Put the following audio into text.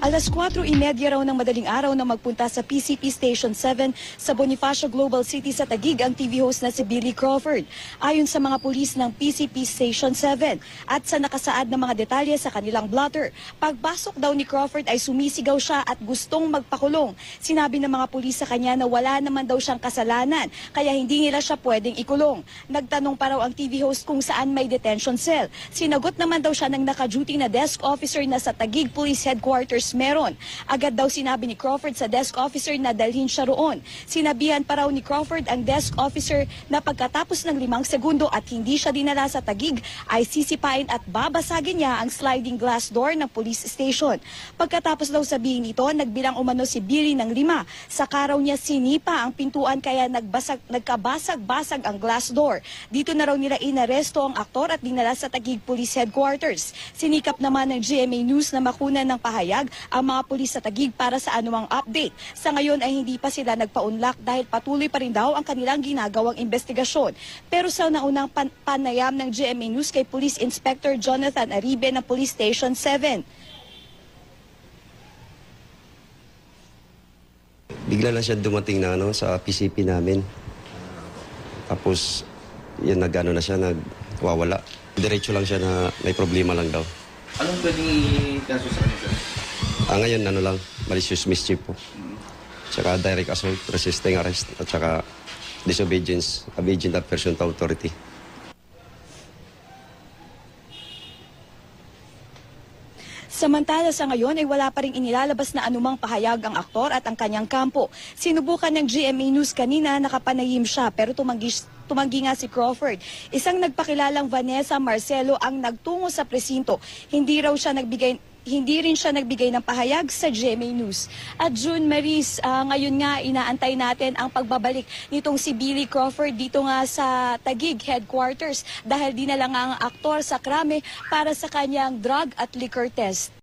Alas 4:30 raw ng madaling araw na magpunta sa PCP Station 7 sa Bonifacio Global City sa Taguig ang TV host na si Billy Crawford. Ayon sa mga pulis ng PCP Station 7 at sa nakasaad na mga detalye sa kanilang blotter, pagpasok daw ni Crawford ay sumisigaw siya at gustong magpakulong. Sinabi ng mga pulis sa kanya na wala naman daw siyang kasalanan kaya hindi nila siya pwedeng ikulong. Nagtanong pa raw ang TV host kung saan may detention cell. Sinagot naman daw siya ng naka-duty na desk officer na sa Taguig Police Headquarters meron. Agad daw sinabi ni Crawford sa desk officer na dalhin siya roon. Sinabihan pa raw ni Crawford ang desk officer na pagkatapos ng 5 segundo at hindi siya dinala sa Taguig ay sisipain at babasagin niya ang sliding glass door ng police station. Pagkatapos daw sabihin nito, nagbilang umano si Billy ng 5. Sa karaw niya sinipa ang pintuan kaya nagkabasag-basag ang glass door. Dito na raw nila inaresto ang aktor at dinala sa Taguig Police Headquarters. Sinikap naman ng GMA News na makunan ng pahayag ang mga pulis sa Taguig para sa anumang update. Sa ngayon ay hindi pa sila nagpaunlak dahil patuloy pa rin daw ang kanilang ginagawang investigasyon. Pero sa naunang panayam ng GMA News kay Police Inspector Jonathan Aribe ng Police Station 7. Bigla lang siya dumating na sa PCP namin. Tapos yun nagano na siya, nagwawala. Diretso lang siya na may problema lang daw. Anong pwedeng i-kaso sa kanya, sir? Ngayon lang, malicious mischief po. Tsaka direct assault, resisting arrest, at tsaka disobedience, obedient aversion to authority. Samantala sa ngayon ay wala pa ring inilalabas na anumang pahayag ang aktor at ang kanyang kampo. Sinubukan ng GMA News kanina, nakapanayim siya pero tumanggi nga si Crawford. Isang nagpakilalang Vanessa Marcelo ang nagtungo sa presinto. Hindi rin siya nagbigay ng pahayag sa GMA News. At June Maris, ngayon nga inaantay natin ang pagbabalik nitong si Billy Crawford dito nga sa Taguig Headquarters dahil dinala nga ang aktor sa krame para sa kanyang drug at liquor test.